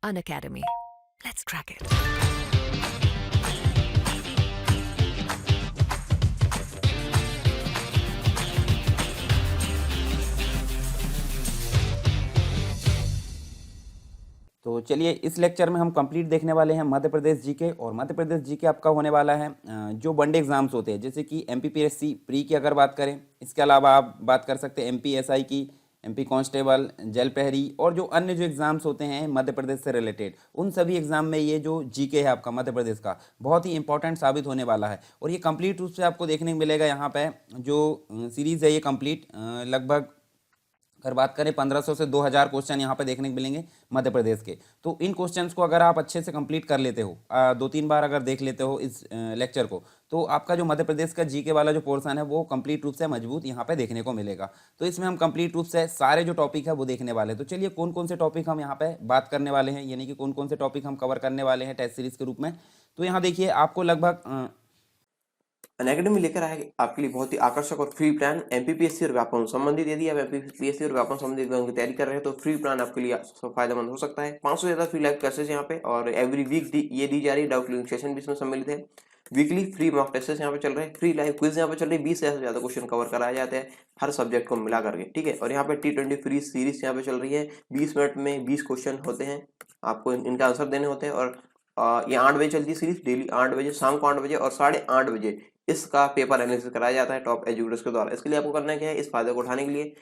Unacademy. Let's crack it. तो चलिए इस लेक्चर में हम कंप्लीट देखने वाले हैं मध्य प्रदेश जीके। और मध्य प्रदेश जीके आपका होने वाला है जो वनडे एग्जाम्स होते हैं, जैसे कि एमपीपीएससी प्री की अगर बात करें, इसके अलावा आप बात कर सकते हैं एमपीएसआई की, एमपी कांस्टेबल, जल प्रहरी और जो अन्य जो एग्ज़ाम्स होते हैं मध्य प्रदेश से रिलेटेड, उन सभी एग्ज़ाम में ये जो जीके है आपका मध्य प्रदेश का बहुत ही इंपॉर्टेंट साबित होने वाला है। और ये कंप्लीट रूप से आपको देखने को मिलेगा यहाँ पे जो सीरीज़ है ये कंप्लीट लगभग अगर बात करें 1500 से 2000 क्वेश्चन यहाँ पे देखने को मिलेंगे मध्य प्रदेश के। तो इन क्वेश्चंस को अगर आप अच्छे से कंप्लीट कर लेते हो, 2-3 बार अगर देख लेते हो इस लेक्चर को, तो आपका जो मध्य प्रदेश का जीके वाला जो पोर्शन है वो कंप्लीट रूप से मजबूत यहाँ पे देखने को मिलेगा। तो इसमें हम कंप्लीट रूप से सारे जो टॉपिक है वो देखने वाले हैं। तो चलिए कौन कौन से टॉपिक हम यहाँ पे बात करने वाले हैं, यानी कि कौन कौन से टॉपिक हम कवर करने वाले हैं टेस्ट सीरीज के रूप में। तो यहाँ देखिए आपको लगभग अनअकैडमी लेकर आए आपके लिए बहुत ही आकर्षक और फ्री प्लान एमपीपीएससी और व्यापम संबंधित। यदि आप एमपीपीएससी और व्यापम संबंधित एग्जाम की तैयारी कर रहे हैं तो फ्री प्लान आपके लिए फायदेमंद हो सकता है। 500 से ज्यादा फ्री लाइव क्लासेस यहाँ पे और एवरी वीक ये दी जा रही है। डाउट क्लियरिंग सेशन भी इसमें सम्मिलित है। वीकली फ्री मॉक टेस्ट यहाँ पे चल रहे हैं। फ्री लाइव क्विज यहाँ पे चल रही है। 20 से ज्यादा क्वेश्चन कवर कराए जाते हैं हर सब्जेक्ट को मिला करके, ठीक है। और यहाँ पे T20 फ्री सीरीज यहाँ पे चल रही है। 20 मिनट में 20 क्वेश्चन होते हैं, आपको इनका आंसर देने होते हैं। और ये 8 बजे चलती है सीरीज, डेली 8 बजे, शाम को 8 बजे और 8:30 बजे इसका पेपर एनालिसिस कराया जाता है टॉप एजुकेटर्स के द्वारा। इसके लिए आपको करना क्या है, इस फायदे को उठाने के लिए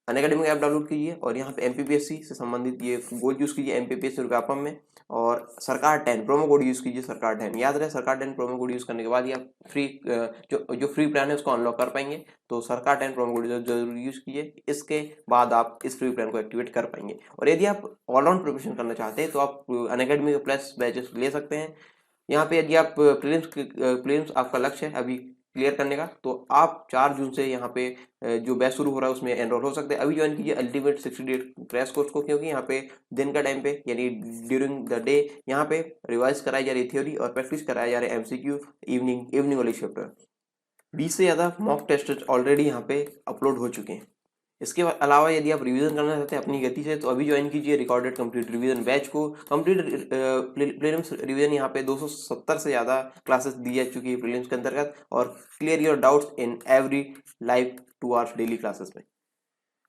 अनअकैडमी ऐप डाउनलोड कीजिए और यहाँ पे एमपीपीएससी से संबंधित ये गोल यूज कीजिए एमपीपीएससी और व्यापम में, और सरकार 10 प्रोमो कोड यूज कीजिए। सरकार 10 याद रहे, सरकार 10 प्रोमो कोड यूज करने के बाद ही आप फ्री जो फ्री प्लान है उसको अनलॉक कर पाएंगे। तो सरकार 10 प्रोमो कोड जरूर यूज कीजिए, इसके बाद आप इस फ्री प्लान को एक्टिवेट कर पाएंगे। और यदि आप ऑलराउंड प्रिपरेशन करना चाहते हैं तो आप अनअकैडमी के प्लस बैचेस ले सकते हैं। यहाँ पे यदि आप प्रीलिम्स आपका लक्ष्य है अभी क्लियर करने का, तो आप 4 जून से यहाँ पे जो बैच शुरू हो रहा है उसमें एनरोल हो सकते हैं। अभी ज्वाइन कीजिए अल्टीमेट 60 डे क्रैश कोर्स को, क्योंकि यहाँ पे दिन का टाइम पे यानी ड्यूरिंग द डे यहाँ पे रिवाइज कराई जा रही थ्योरी और प्रैक्टिस कराया जा रहा है एमसीक्यू इवनिंग वाली शिफ्ट में। 20 से ज़्यादा मॉक टेस्ट ऑलरेडी यहाँ पे अपलोड हो चुके हैं। इसके अलावा यदि आप रिवीजन करना चाहते हैं अपनी गति से, तो अभी ज्वाइन कीजिए रिकॉर्डेड कंप्लीट रिवीजन बैच को। कंप्लीट प्रीलिम्स रिवीजन यहाँ पे 270 से ज़्यादा क्लासेस दी जा चुकी है प्रीलिम्स के अंतर्गत, और clear your doubts in every live 2 hours daily classes में।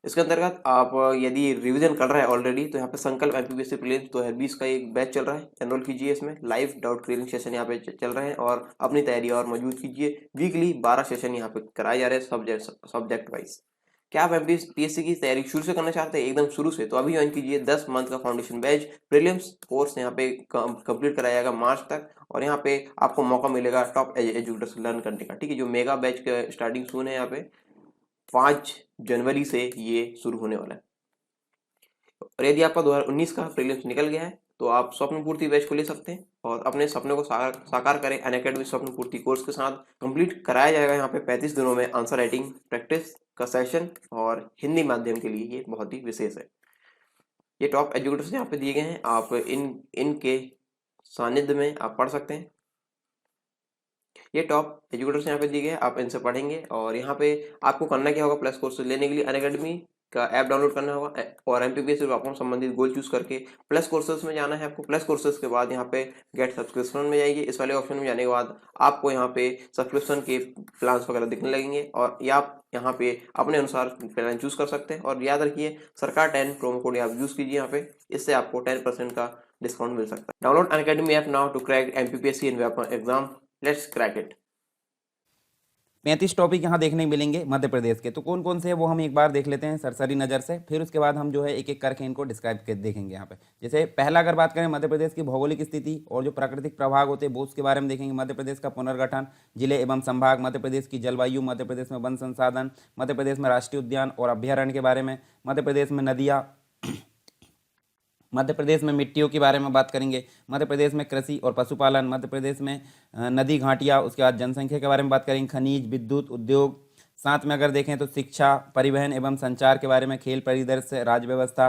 इसके अंतर्गत आप यदि रिवीजन कर रहे हैं ऑलरेडी, तो यहाँ पे संकल्प एमपीपीएससी प्रीलिम्स 2020 का एक बैच चल रहा है, एनरोल कीजिए इसमें। लाइव डाउट क्लियरिंग सेशन यहाँ पे चल रहे हैं और अपनी तैयारी और मजबूत कीजिए। वीकली 12 सेशन यहाँ पे कराए जा रहे हैं सब्जेक्ट वाइज। क्या आप एमपीएससी की तैयारी शुरू से करना चाहते हैं एकदम शुरू से, तो अभी ज्वाइन कीजिए 10 मंथ का फाउंडेशन बैच प्रीलिम्स कोर्स यहाँ पे कंप्लीट कराया जाएगा मार्च तक, और यहाँ पे आपको मौका मिलेगा टॉप एजुकेटर से लर्न करने का, ठीक है। जो मेगा बैच का स्टार्टिंग सून है यहाँ पे 5 जनवरी से ये शुरू होने वाला है। और यदि आपका 2019 का प्रीलिम्स निकल गया है तो आप स्वप्न पूर्ति बैच को ले सकते हैं और अपने सपने को साकार करें अनअकैडमी स्वप्न पूर्ति कोर्स के साथ। कंप्लीट कराया जाएगा यहाँ पे 35 दिनों में आंसर राइटिंग प्रैक्टिस का सेशन, और हिंदी माध्यम के लिए ये बहुत ही विशेष है। ये टॉप एजुकेटर्स यहाँ पे दिए गए हैं, आप इनके सानिध्य में आप पढ़ सकते हैं। ये टॉप एजुकेटर्स यहाँ पे दिए गए हैं, आप इनसे पढ़ेंगे। और यहाँ पे आपको करना क्या होगा, प्लस कोर्स लेने के लिए अनअकैडमी का ऐप डाउनलोड करना होगा और एमपीपीएससी व्यापम संबंधित गोल चूज करके प्लस कोर्सेज में जाना है आपको। प्लस कोर्सेज के बाद यहाँ पे गेट सब्सक्रिप्शन में जाइए। इस वाले ऑप्शन में जाने के बाद आपको यहाँ पे सब्सक्रिप्शन के प्लान्स वगैरह दिखने लगेंगे और ये आप यहाँ पे अपने अनुसार प्लान चूज कर सकते हैं। और याद रखिए सरकार 10 प्रोमो कोड आप यूज कीजिए यहाँ पे, इससे आपको 10% का डिस्काउंट मिल सकता है। Download Unacademy app now to crack MPPSC and Vyapam exam. Let's crack it. 35 topic यहाँ देखने को मिलेंगे मध्य प्रदेश के। तो कौन कौन से हैं वो हम एक बार देख लेते हैं सरसरी नज़र से, फिर उसके बाद हम जो है एक एक करके इनको डिस्क्राइब कर देखेंगे यहाँ पे। जैसे पहला अगर बात करें मध्य प्रदेश की भौगोलिक स्थिति और जो प्राकृतिक प्रभाव होते हैं वो उसके बारे में देखेंगे। मध्य प्रदेश का पुनर्गठन, जिले एवं संभाग, मध्य प्रदेश की जलवायु, मध्य प्रदेश में वन संसाधन, मध्य प्रदेश में राष्ट्रीय उद्यान और अभ्यारण्य के बारे में, मध्य प्रदेश में नदियाँ, मध्य प्रदेश में मिट्टियों के बारे में बात करेंगे, मध्य प्रदेश में कृषि और पशुपालन, मध्य प्रदेश में नदी घाटियाँ, उसके बाद जनसंख्या के बारे में बात करेंगे, खनिज, विद्युत, उद्योग। साथ में अगर देखें तो शिक्षा, परिवहन एवं संचार के बारे में, खेल परिदृश्य, राज्य व्यवस्था,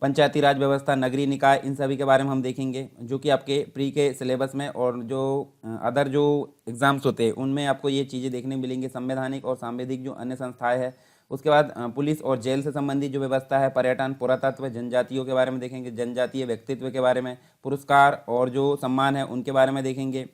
पंचायती राज व्यवस्था, नगरीय निकाय, इन सभी के बारे में हम देखेंगे, जो कि आपके प्री के सिलेबस में और जो अदर जो एग्ज़ाम्स होते हैं उनमें आपको ये चीज़ें देखने मिलेंगी। संवैधानिक और सांविधिक जो अन्य संस्थाएँ हैं उसके बाद पुलिस और जेल से संबंधित जो व्यवस्था है, पर्यटन, पुरातत्व, जनजातियों के बारे में देखेंगे, जनजातीय व्यक्तित्व के बारे में, पुरस्कार और जो सम्मान है उनके बारे में देखेंगे,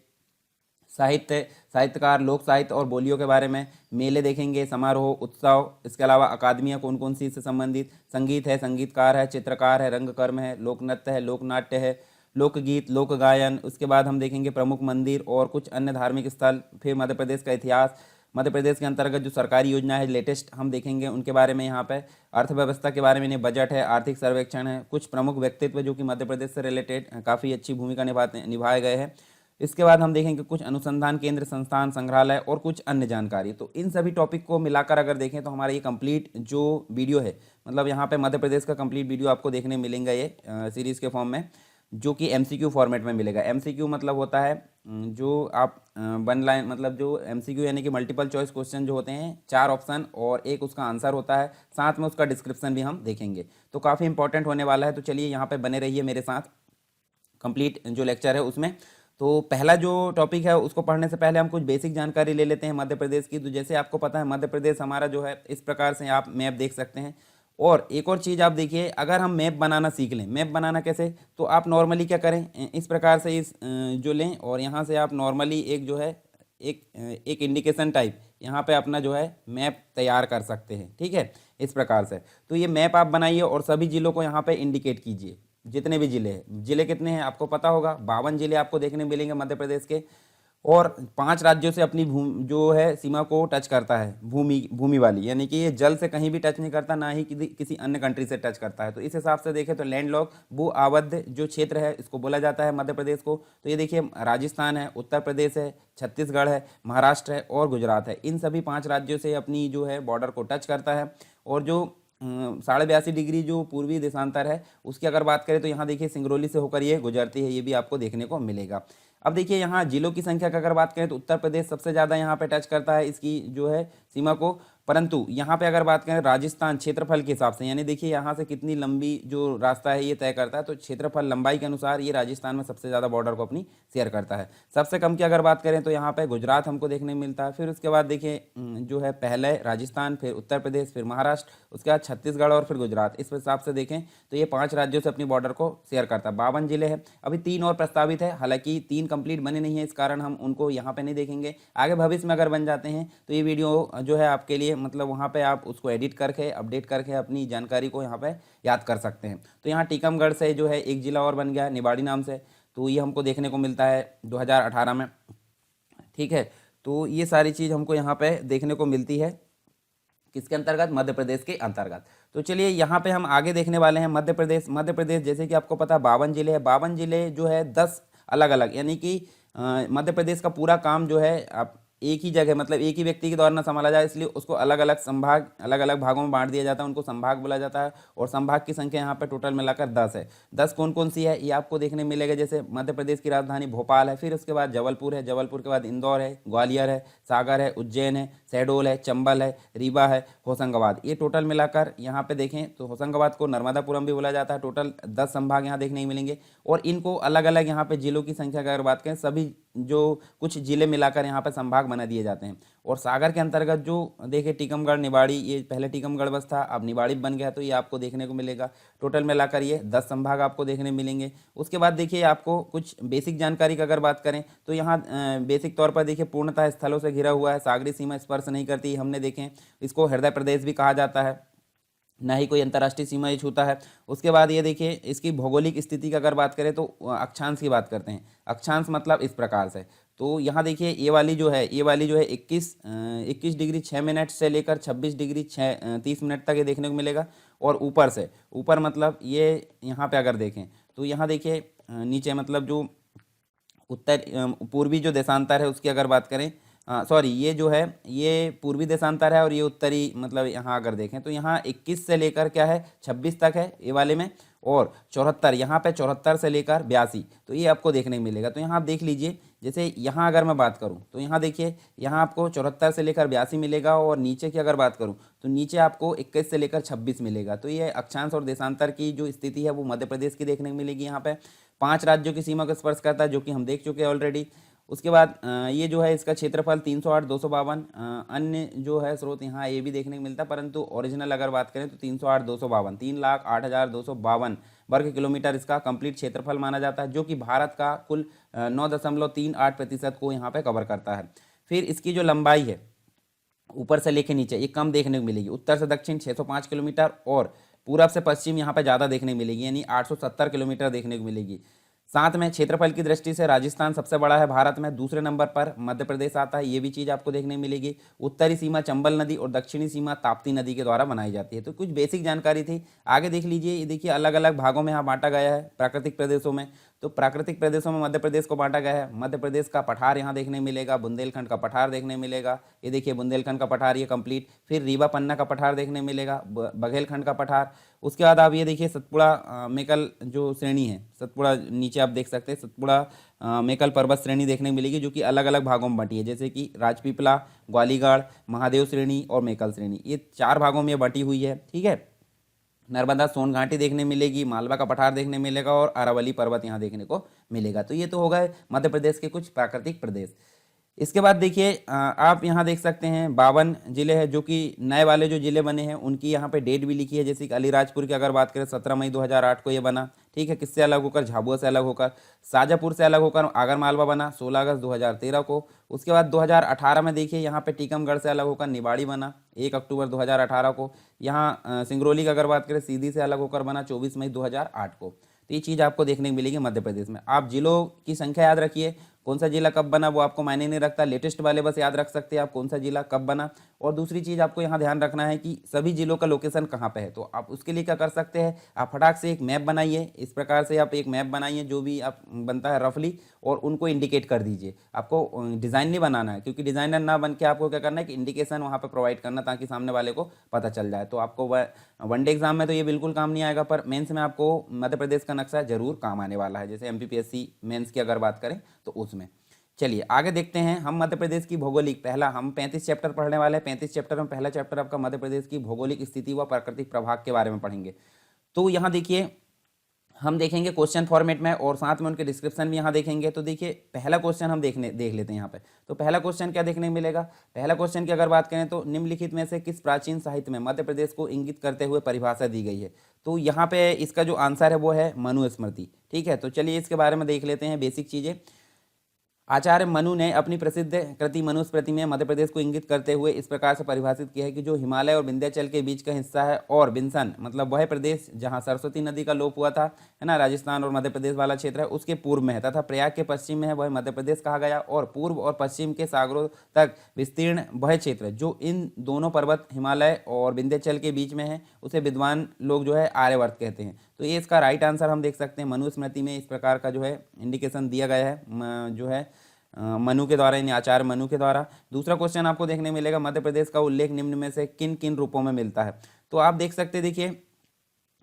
साहित्य, साहित्यकार, लोक साहित्य और बोलियों के बारे में, मेले देखेंगे, समारोह, उत्सव, इसके अलावा अकादमियाँ कौन कौन सी इससे संबंधित, संगीत है, संगीतकार है, चित्रकार है, रंगकर्म है, लोक नृत्य है, लोक नाट्य है, लोकगीत, लोक गायन। उसके बाद हम देखेंगे प्रमुख मंदिर और कुछ अन्य धार्मिक स्थल। फिर मध्य प्रदेश का इतिहास, मध्य प्रदेश के अंतर्गत जो सरकारी योजना है लेटेस्ट हम देखेंगे उनके बारे में यहाँ पे, अर्थव्यवस्था के बारे में, इन्हें बजट है, आर्थिक सर्वेक्षण है, कुछ प्रमुख व्यक्तित्व जो कि मध्य प्रदेश से रिलेटेड काफ़ी अच्छी भूमिका निभाए गए हैं। इसके बाद हम देखेंगे कुछ अनुसंधान केंद्र, संस्थान, संग्रहालय और कुछ अन्य जानकारी। तो इन सभी टॉपिक को मिलाकर अगर देखें तो हमारा ये कंप्लीट जो वीडियो है, मतलब यहाँ पे मध्य प्रदेश का कंप्लीट वीडियो आपको देखने मिलेंगे ये सीरीज़ के फॉर्म में, जो कि एमसीक्यू फॉर्मेट में मिलेगा। एमसीक्यू मतलब होता है जो आप वन लाइन, मतलब जो एमसीक्यू यानी कि मल्टीपल चॉइस क्वेश्चन जो होते हैं, 4 ऑप्शन और एक उसका आंसर होता है, साथ में उसका डिस्क्रिप्शन भी हम देखेंगे। तो काफ़ी इंपॉर्टेंट होने वाला है। तो चलिए यहाँ पे बने रहिए मेरे साथ, कंप्लीट जो लेक्चर है उसमें। तो पहला जो टॉपिक है उसको पढ़ने से पहले हम कुछ बेसिक जानकारी ले लेते हैं मध्य प्रदेश की। तो जैसे आपको पता है मध्य प्रदेश हमारा जो है इस प्रकार से आप मैप देख सकते हैं। और एक और चीज़ आप देखिए, अगर हम मैप बनाना सीख लें, मैप बनाना कैसे, तो आप नॉर्मली क्या करें, इस प्रकार से इस जो लें और यहाँ से आप नॉर्मली एक जो है एक इंडिकेशन टाइप यहाँ पे अपना जो है मैप तैयार कर सकते हैं, ठीक है, इस प्रकार से। तो ये मैप आप बनाइए और सभी जिलों को यहाँ पे इंडिकेट कीजिए, जितने भी जिले हैं। जिले कितने हैं आपको पता होगा, 52 जिले आपको देखने मिलेंगे मध्य प्रदेश के, और 5 राज्यों से अपनी जो है सीमा को टच करता है, भूमि वाली, यानी कि ये जल से कहीं भी टच नहीं करता, ना ही किसी अन्य कंट्री से टच करता है। तो इस हिसाब से देखें तो लैंडलॉक, भू आबद्ध जो क्षेत्र है इसको बोला जाता है मध्य प्रदेश को। तो ये देखिए राजस्थान है, उत्तर प्रदेश है, छत्तीसगढ़ है, महाराष्ट्र है और गुजरात है, इन सभी 5 राज्यों से अपनी जो है बॉर्डर को टच करता है। और जो 82.5 डिग्री जो पूर्वी देशांतर है उसकी अगर बात करें तो यहाँ देखिए सिंगरौली से होकर ये गुजरती है, ये भी आपको देखने को मिलेगा। अब देखिए यहाँ जिलों की संख्या की अगर बात करें तो उत्तर प्रदेश सबसे ज़्यादा यहाँ पे टच करता है इसकी जो है सीमा को, परंतु यहाँ पे अगर बात करें राजस्थान क्षेत्रफल के हिसाब से, यानी देखिए यहाँ से कितनी लंबी जो रास्ता है ये तय करता है, तो क्षेत्रफल लंबाई के अनुसार ये राजस्थान में सबसे ज़्यादा बॉर्डर को अपनी शेयर करता है। सबसे कम की अगर बात करें तो यहाँ पे गुजरात हमको देखने मिलता है। फिर उसके बाद देखिए जो है पहले राजस्थान, फिर उत्तर प्रदेश, फिर महाराष्ट्र, उसके बाद छत्तीसगढ़ और फिर गुजरात। इस हिसाब से देखें तो ये 5 राज्यों से अपनी बॉर्डर को शेयर करता है। 52 जिले हैं, अभी 3 और प्रस्तावित है, हालांकि 3 कंप्लीट बने नहीं है, इस कारण हम उनको यहाँ पे नहीं देखेंगे। आगे भविष्य में अगर बन जाते हैं तो ये वीडियो जो है आपके लिए, मतलब वहाँ पे आप उसको एडिट करके, अपडेट करके अपनी जानकारी को यहाँ पे याद कर सकते हैं। तो यहाँ टीकमगढ़ से जो है एक जिला और बन गया निवाड़ी नाम से, तो ये हमको देखने को मिलता है 2018 में, ठीक है। तो ये सारी चीज़ हमको यहाँ पे देखने को मिलती है किसके अंतर्गत, मध्य प्रदेश के अंतर्गत। तो चलिए यहाँ पे हम आगे देखने वाले हैं मध्य प्रदेश जैसे कि आपको पता 52 जिले हैं, 52 जिले जो है 10 अलग अलग, यानी कि मध्य प्रदेश का पूरा काम जो है आप एक ही जगह, मतलब एक ही व्यक्ति के द्वारा ना संभाला जाए, इसलिए उसको अलग अलग संभाग, अलग अलग भागों में बांट दिया जाता है, उनको संभाग बोला जाता है। और संभाग की संख्या यहाँ पे टोटल मिलाकर 10 है। 10 कौन कौन सी है ये आपको देखने मिलेगा, जैसे मध्य प्रदेश की राजधानी भोपाल है, फिर उसके बाद जबलपुर है, जबलपुर के बाद इंदौर है, ग्वालियर है, सागर है, उज्जैन है, शहडोल है, चंबल है, रीवा है, होशंगाबाद। ये टोटल मिलाकर यहाँ पे देखें तो होशंगाबाद को नर्मदापुरम भी बोला जाता है। टोटल 10 संभाग यहाँ देखने मिलेंगे और इनको अलग अलग यहाँ पे जिलों की संख्या की अगर बात करें, सभी जो कुछ जिले मिलाकर यहाँ पे संभाग बना दिए जाते हैं। और सागर के अंतर्गत जो देखिए टीकमगढ़, निवाड़ी, ये पहले टीकमगढ़ बस था, अब निवाड़ी बन गया, तो ये आपको देखने को मिलेगा। टोटल मिलाकर ये 10 संभाग आपको देखने मिलेंगे। उसके बाद देखिए आपको कुछ बेसिक जानकारी की अगर बात करें तो यहाँ बेसिक तौर पर देखिए पूर्णतः स्थलों से घिरा हुआ है, सागरी सीमा स्पर्श नहीं करती, हमने देखें इसको हृदय प्रदेश भी कहा जाता है, ना ही कोई अंतर्राष्ट्रीय सीमा ये छूता है। उसके बाद ये देखिए इसकी भौगोलिक स्थिति की अगर बात करें तो अक्षांश की बात करते हैं। अक्षांश मतलब इस प्रकार से, तो यहाँ देखिए ये वाली जो है 21 डिग्री 6 मिनट से लेकर 26 डिग्री 30 मिनट तक ये देखने को मिलेगा। और ऊपर से, ऊपर मतलब ये यहाँ पे अगर देखें तो यहाँ देखिए नीचे मतलब जो पूर्वी जो देशांतर है उसकी अगर बात करें, सॉरी ये जो है ये पूर्वी देशांतर है और ये उत्तरी, मतलब यहाँ अगर देखें तो यहाँ 21 से लेकर क्या है 26 तक है ये वाले में, और 74 यहाँ पे 74 से लेकर 82, तो ये आपको देखने को मिलेगा। तो यहाँ आप देख लीजिए, जैसे यहाँ अगर मैं बात करूँ तो यहाँ देखिए यहाँ आपको 74 से लेकर 82 मिलेगा, और नीचे की अगर बात करूँ तो नीचे आपको 21 से लेकर 26 मिलेगा। तो ये अक्षांश और देशांतर की जो स्थिति है वो मध्य प्रदेश की देखने को मिलेगी। यहाँ पे 5 राज्यों की सीमा को स्पर्श करता है जो कि हम देख चुके हैं ऑलरेडी। उसके बाद ये जो है इसका क्षेत्रफल 308, 252, अन्य जो है स्रोत यहाँ ये भी देखने को मिलता है, परंतु ओरिजिनल अगर बात करें तो 308, 252, 3,08,252 वर्ग किलोमीटर इसका कंप्लीट क्षेत्रफल माना जाता है, जो कि भारत का कुल 9.38% को यहाँ पे कवर करता है। फिर इसकी जो लंबाई है ऊपर से लेके नीचे ये कम देखने को मिलेगी, उत्तर से दक्षिण 605 किलोमीटर और पूरब से पश्चिम यहाँ पे ज़्यादा देखने को मिलेगी, यानी 870 किलोमीटर देखने को मिलेगी। साथ में क्षेत्रफल की दृष्टि से राजस्थान सबसे बड़ा है भारत में, दूसरे नंबर पर मध्य प्रदेश आता है, ये भी चीज़ आपको देखने को मिलेगी। उत्तरी सीमा चंबल नदी और दक्षिणी सीमा ताप्ती नदी के द्वारा बनाई जाती है। तो कुछ बेसिक जानकारी थी। आगे देख लीजिए, ये देखिए अलग अलग भागों में यहाँ बांटा गया है प्राकृतिक प्रदेशों में। तो प्राकृतिक प्रदेशों में मध्य प्रदेश को बांटा गया है। मध्य प्रदेश का पठार यहाँ देखने मिलेगा, बुंदेलखंड का पठार देखने मिलेगा, ये देखिए बुंदेलखंड का पठार ये कंप्लीट। फिर रीवा पन्ना का पठार देखने मिलेगा, बघेलखंड का पठार। उसके बाद आप ये देखिए सतपुड़ा मेकल जो श्रेणी है, सतपुड़ा नीचे आप देख सकते हैं, सतपुड़ा मेकल पर्वत श्रेणी देखने को मिलेगी, जो कि अलग अलग भागों में बटी है, जैसे कि राजपीपला, ग्वालीगढ़, महादेव श्रेणी और मेकल श्रेणी, ये 4 भागों में बटी हुई है। ठीक है, नर्मदा सोन घाटी देखने मिलेगी, मालवा का पठार देखने मिलेगा और अरावली पर्वत यहाँ देखने को मिलेगा। तो ये तो हो गए मध्य प्रदेश के कुछ प्राकृतिक प्रदेश। इसके बाद देखिए आप यहाँ देख सकते हैं 52 जिले हैं, जो कि नए वाले जो जिले बने हैं उनकी यहाँ पे डेट भी लिखी है। जैसे कि अलीराजपुर की अगर बात करें 17 मई 2008 को ये बना। ठीक है, किससे अलग होकर? झाबुआ से अलग होकर। शाजापुर से अलग होकर आगर मालवा बना 16 अगस्त 2013 को। उसके बाद 2018 में देखिए यहाँ पे टीकमगढ़ से अलग होकर निवाड़ी बना 1 अक्टूबर 2018 को। यहाँ सिंगरौली की अगर बात करें सीधी से अलग होकर बना 24 मई 2008 को। तो ये चीज़ आपको देखने को मिलेगी मध्य प्रदेश में। आप जिलों की संख्या याद रखिए, कौन सा जिला कब बना वो आपको मायने नहीं रखता, लेटेस्ट वाले बस याद रख सकते हैं आप कौन सा जिला कब बना। और दूसरी चीज़ आपको यहाँ ध्यान रखना है कि सभी जिलों का लोकेशन कहाँ पे है। तो आप उसके लिए क्या कर सकते हैं, आप फटाक से एक मैप बनाइए। इस प्रकार से आप एक मैप बनाइए जो भी आप बनता है रफली, और उनको इंडिकेट कर दीजिए। आपको डिज़ाइन नहीं बनाना है, क्योंकि डिज़ाइनर ना बन के आपको क्या करना है कि इंडिकेशन वहाँ पर प्रोवाइड करना, ताकि सामने वाले को पता चल जाए। तो आपको वनडे एग्जाम में तो ये बिल्कुल काम नहीं आएगा, पर मेंस में आपको मध्य प्रदेश का नक्शा जरूर काम आने वाला है। जैसे MPPSC मेंस की अगर बात करें तो उसमें। चलिए आगे देखते हैं हम मध्य प्रदेश की भौगोलिक। पहला हम 35 चैप्टर पढ़ने वाले हैं। 35 चैप्टर में पहला चैप्टर आपका मध्य प्रदेश की भौगोलिक स्थिति व प्राकृतिक प्रभाव के बारे में पढ़ेंगे। तो यहाँ देखिए हम देखेंगे क्वेश्चन फॉर्मेट में, और साथ में उनके डिस्क्रिप्शन भी यहाँ देखेंगे। तो देखिए पहला क्वेश्चन हम देख लेते हैं यहाँ पे। तो पहला क्वेश्चन क्या देखने को मिलेगा? पहला क्वेश्चन की अगर बात करें तो निम्नलिखित में से किस प्राचीन साहित्य में मध्य प्रदेश को इंगित करते हुए परिभाषा दी गई है? तो यहाँ पे इसका जो आंसर है वो है मनुस्मृति। ठीक है, तो चलिए इसके बारे में देख लेते हैं बेसिक चीज़ें। आचार्य मनु ने अपनी प्रसिद्ध कृति मनुस्मृति में मध्य प्रदेश को इंगित करते हुए इस प्रकार से परिभाषित किया है कि जो हिमालय और विंध्याचल के बीच का हिस्सा है, और बिंसन मतलब वह प्रदेश जहां सरस्वती नदी का लोप हुआ था, है ना, राजस्थान और मध्य प्रदेश वाला क्षेत्र है, उसके पूर्व में है, तथा प्रयाग के पश्चिम में है, वह मध्य प्रदेश कहा गया। और पूर्व और पश्चिम के सागरों तक विस्तीर्ण वह क्षेत्र जो इन दोनों पर्वत हिमालय और विंध्याचल के बीच में है, उसे विद्वान लोग जो है आर्यवर्त कहते हैं। तो ये इसका राइट आंसर हम देख सकते हैं। मनुस्मृति में इस प्रकार का जो है इंडिकेशन दिया गया है जो है मनु के द्वारा, यानी आचार्य मनु के द्वारा। दूसरा क्वेश्चन आपको देखने मिलेगा, मध्य प्रदेश का उल्लेख निम्न में से किन किन रूपों में मिलता है? तो आप देख सकते हैं, देखिए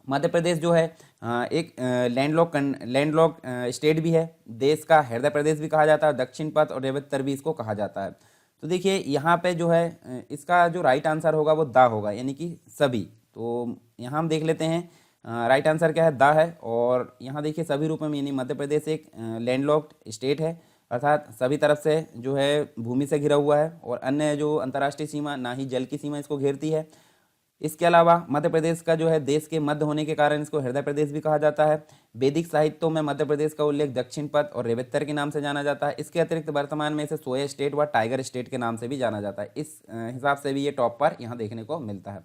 मध्य प्रदेश जो है एक लैंडलॉक स्टेट भी है, देश का हृदय प्रदेश भी कहा जाता है, दक्षिण पथ और रेवत्तर भी इसको कहा जाता है। तो देखिए यहाँ पे जो है इसका जो राइट आंसर होगा वो दा होगा, यानी कि सभी। तो यहाँ हम देख लेते हैं राइट आंसर क्या है, दा है। और यहाँ देखिए सभी रूपों में, यानी मध्य प्रदेश एक लैंडलॉक्ड स्टेट है, अर्थात सभी तरफ से जो है भूमि से घिरा हुआ है, और अन्य जो अंतर्राष्ट्रीय सीमा ना ही जल की सीमा इसको घेरती है। इसके अलावा मध्य प्रदेश का जो है देश के मध्य होने के कारण इसको हृदय प्रदेश भी कहा जाता है। वैदिक साहित्यों में मध्य प्रदेश का उल्लेख दक्षिण पथ और रेवत्तर के नाम से जाना जाता है। इसके अतिरिक्त वर्तमान में इसे सोया स्टेट व टाइगर स्टेट के नाम से भी जाना जाता है। इस हिसाब से भी ये टॉप पर यहाँ देखने को मिलता है।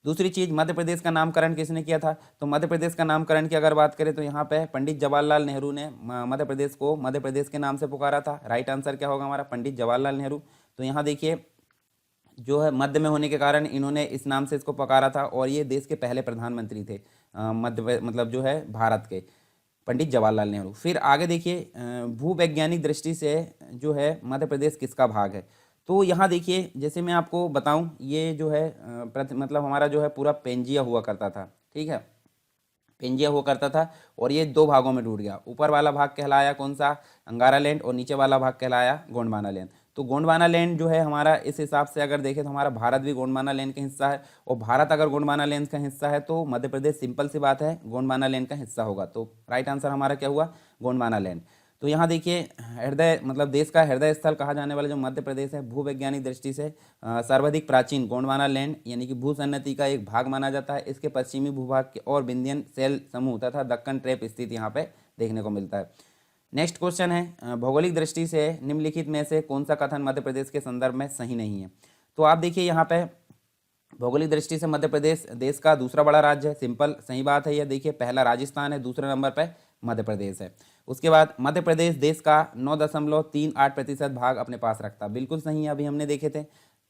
दूसरी चीज़, मध्य प्रदेश का नामकरण किसने किया था? तो मध्य प्रदेश का नामकरण की अगर बात करें तो यहाँ पे पंडित जवाहरलाल नेहरू ने मध्य प्रदेश को मध्य प्रदेश के नाम से पुकारा था। राइट आंसर क्या होगा हमारा? पंडित जवाहरलाल नेहरू। तो यहाँ देखिए जो है मध्य में होने के कारण इन्होंने इस नाम से इसको पुकारा था, और ये देश के पहले प्रधानमंत्री थे मध्य मतलब जो है भारत के, पंडित जवाहरलाल नेहरू। फिर आगे देखिए भूवैज्ञानिक दृष्टि से जो है मध्य प्रदेश किसका भाग है? तो यहाँ देखिए जैसे मैं आपको बताऊं, ये जो है मतलब हमारा जो है पूरा पेंजिया हुआ करता था। ठीक है, पेंजिया हुआ करता था, और ये 2 भागों में टूट गया। ऊपर वाला भाग कहलाया कौन सा? अंगारा लैंड, और नीचे वाला भाग कहलाया गोंडवाना लैंड। तो गोंडवाना लैंड जो है हमारा, इस हिसाब से अगर देखें तो हमारा भारत भी गोंडवाना लैंड का हिस्सा है, और भारत अगर गोंडवाना लैंड का हिस्सा है तो मध्य प्रदेश सिंपल सी बात है गोंडवाना लैंड का हिस्सा होगा। तो राइट आंसर हमारा क्या हुआ? गोंडवाना लैंड। तो यहाँ देखिए हृदय मतलब देश का हृदय स्थल कहा जाने वाला जो मध्य प्रदेश है भूवैज्ञानिक दृष्टि से सर्वाधिक प्राचीन गोंडवाना लैंड यानी कि भूसन्नति का एक भाग माना जाता है। इसके पश्चिमी भूभाग के और विंध्यन सेल समूह तथा दक्कन ट्रैप स्थित यहाँ पे देखने को मिलता है। नेक्स्ट क्वेश्चन है भौगोलिक दृष्टि से निम्नलिखित में से कौन सा कथन मध्य प्रदेश के संदर्भ में सही नहीं है। तो आप देखिए यहाँ पे भौगोलिक दृष्टि से मध्य प्रदेश देश का दूसरा बड़ा राज्य है, सिंपल सही बात है। यह देखिए पहला राजस्थान है, दूसरे नंबर पे मध्य प्रदेश है। उसके बाद मध्य प्रदेश देश का 9.38% भाग अपने पास रखता है, बिल्कुल सही है, अभी हमने देखे थे।